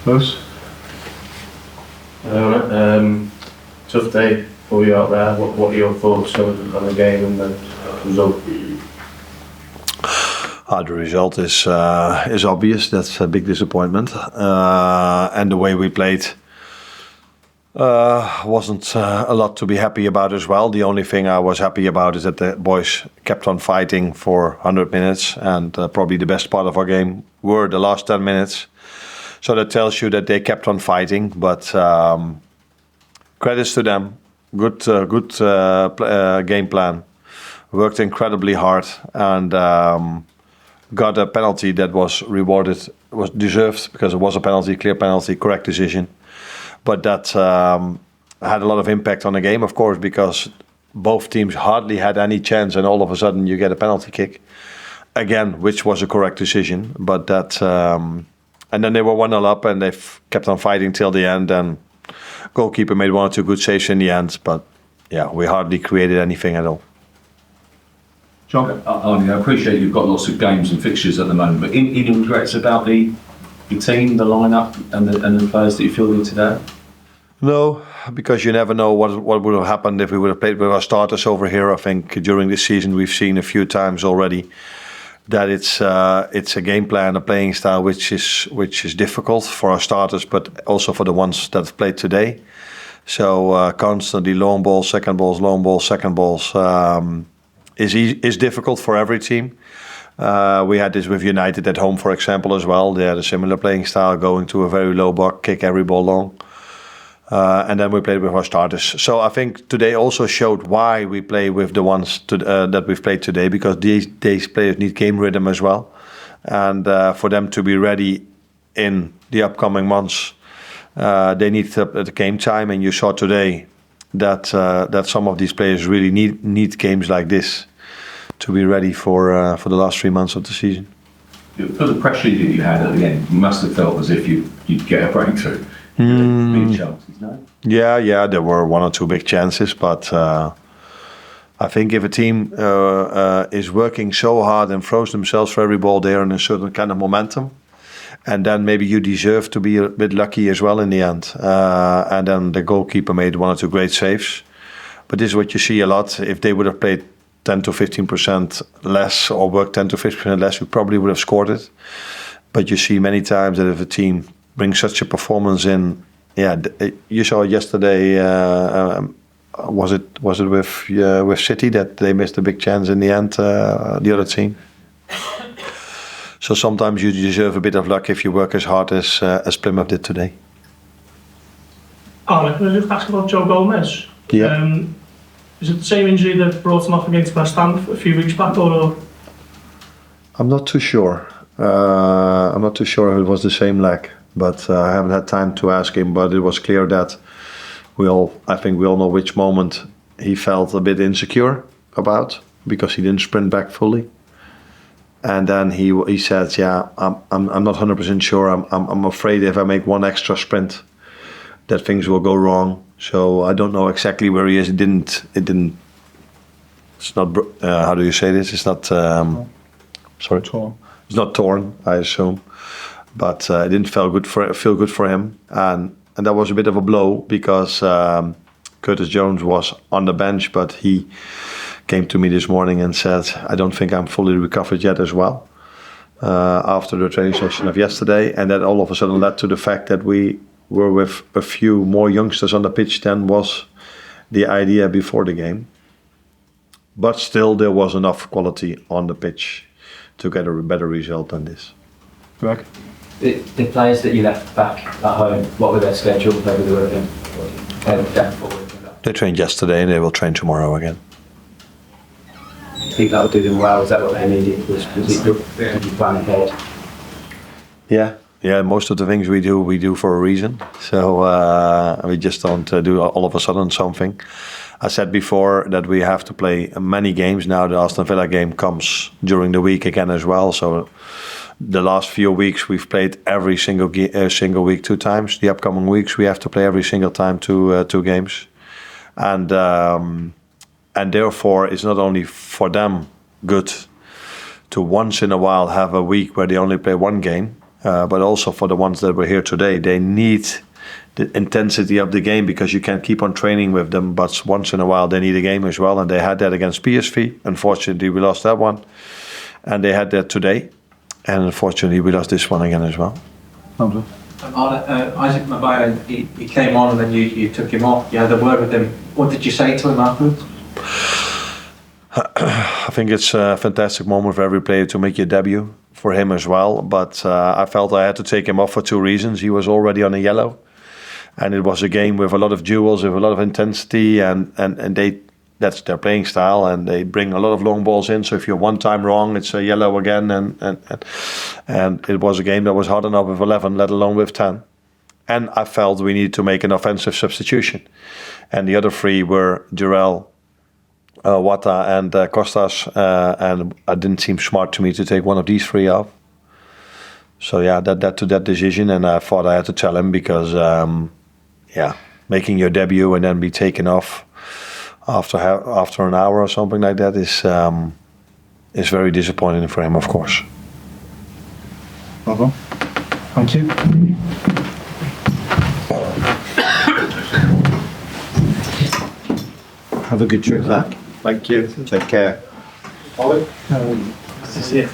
Close. Tough day for you out there. What are your thoughts on the game and the result? The result is obvious. That's a big disappointment, and the way we played wasn't a lot to be happy about as well. The only thing I was happy about is that the boys kept on fighting for 100 minutes, and probably the best part of our game were the last 10 minutes. So that tells you that they kept on fighting, but credits to them. Good game plan. Worked incredibly hard and got a penalty that was rewarded, was deserved because it was a penalty, clear penalty, correct decision. But that had a lot of impact on the game, of course, because both teams hardly had any chance, and all of a sudden you get a penalty kick again, which was a correct decision. But that. And then they were 1-0 up, and they kept on fighting till the end. And goalkeeper made 1 or 2 good saves in the end, but yeah, we hardly created anything at all. John? Arne, I appreciate you've got lots of games and fixtures at the moment, but any regrets about the team, the lineup, and the players that you fielded today? No, because you never know what would have happened if we would have played with our starters over here. I think during this season we've seen a few times already that it's a game plan, a playing style which is difficult for our starters, but also for the ones that have played today. So constantly long balls, second balls, long balls, second balls is difficult for every team. We had this with United at home, for example, as well. They had a similar playing style, going to a very low block, kick every ball long. And then we played with our starters. So I think today also showed why we play with the ones that we've played today, because these players need game rhythm as well. And for them to be ready in the upcoming months, they need the game time. And you saw today that some of these players really need games like this to be ready for the last 3 months of the season. For the pressure that you had at the end, you must have felt as if you'd get a breakthrough. Big chances, no? Yeah, there were 1 or 2 big chances, but I think if a team is working so hard and throws themselves for every ball, they're in a certain kind of momentum, and then maybe you deserve to be a bit lucky as well in the end. And then the goalkeeper made 1 or 2 great saves, but this is what you see a lot. If they would have played 10 to 15% less or worked 10 to 15% less, we probably would have scored it. But you see many times that if a team brings such a performance in, you saw yesterday. Was it with City that they missed a big chance in the end? The other team. So sometimes you deserve a bit of luck if you work as hard as Plymouth did today. Arne, can I just ask about Joe Gomez? Yeah. Is it the same injury that brought him off against West Ham a few weeks back, or? I'm not too sure. I'm not too sure if it was the same leg, but I haven't had time to ask him. But it was clear that I think we all know which moment he felt a bit insecure about, because he didn't sprint back fully. And then he said, "Yeah, I'm not 100% sure. I'm afraid if I make one extra sprint, that things will go wrong." So I don't know exactly where he is. It didn't. It's not. How do you say this? It's not. Sorry. Torn. It's not torn, I assume, but it didn't feel good for him, and that was a bit of a blow, because Curtis Jones was on the bench, but he came to me this morning and said, "I don't think I'm fully recovered yet as well." After the training session of yesterday, and that all of a sudden led to the fact that we were with a few more youngsters on the pitch than was the idea before the game. But still, there was enough quality on the pitch to get a better result than this. Greg? The players that you left back at home, what were their schedules over the weekend? They trained yesterday and they will train tomorrow again. I think that would do them well. Is that what they needed? Was it good plan ahead? Yeah. Most of the things we do for a reason. So we just don't do all of a sudden something. I said before that we have to play many games now. The Aston Villa game comes during the week again as well. So the last few weeks we've played every single week 2 times. The upcoming weeks we have to play every single time 2 games, and therefore it's not only for them good to once in a while have a week where they only play 1 game, but also for the ones that were here today. They need the intensity of the game because you can keep on training with them, but once in a while they need a game as well, and they had that against PSV. Unfortunately, we lost that one, and they had that today, and unfortunately, we lost this one again as well. Hamza. Isaac Mabaya, he came on and then you took him off. You had a word with him. What did you say to him afterwards? I think it's a fantastic moment for every player to make your debut, for him as well, but I felt I had to take him off for two reasons. He was already on a yellow, and it was a game with a lot of duels, with a lot of intensity, and that's their playing style, and they bring a lot of long balls in. So if you're one time wrong, it's a yellow again, and it was a game that was hard enough with 11, let alone with 10. And I felt we needed to make an offensive substitution, and the other three were Jurel, Wata, and Kostas, and it didn't seem smart to me to take one of these three off. So yeah, that to that decision, and I thought I had to tell him because, making your debut and then be taken off after an hour or something like that is very disappointing for him, of course. Bravo. Thank you. Have a good trip back. Thank you. Take care. This is it.